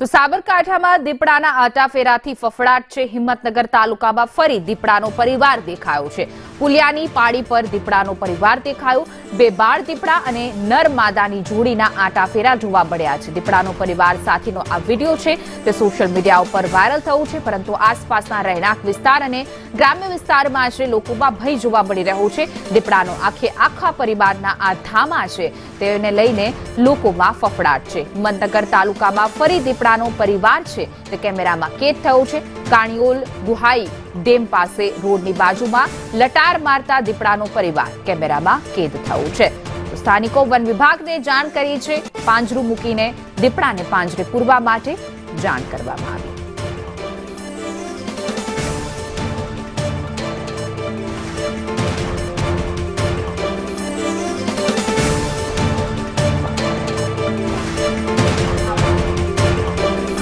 તો સાબરકાંઠામાં દીપડાના આટાફેરાથી ફફડાટ છે। હિંમતનગર તાલુકામાં ફરી દીપડાનો પરિવાર દેખાયો છે। પુલિયાની પાડી પર દીપડાનો પરિવાર દેખાયો। બે બાળ દીપડા અને નર માદાની જોડીના આટાફેરા જોવા મળ્યા છે। દીપડાનો પરિવાર સાથેનો આ વિડીયો છે તે સોશિયલ મીડિયા ઉપર વાયરલ થયો છે, પરંતુ આસપાસના રહેણાંક વિસ્તાર અને ગ્રામ્ય વિસ્તારમાં છે લોકોમાં ભય જોવા મળી રહ્યો છે। દીપડાનો આખા પરિવારના આ ધામા છે તેને લઈને લોકોમાં ફફડાટ છે। હિંમતનગર તાલુકામાં ફરી દીપડાનો પરિવાર છે તે કેમેરામાં કેદ થયો છે। કાણિયોલ ગુહાઈ ડેમ પાસે રોડની બાજુમાં લટાર મારતા દીપડાનો પરિવાર કેમેરામાં કેદ થયો છે। સ્થાનિકો વન વિભાગને જાણ કરી છે। પાંજરું મૂકીને દીપડાને પાંજરે પૂરવા માટે જાણ કરવામાં આવી।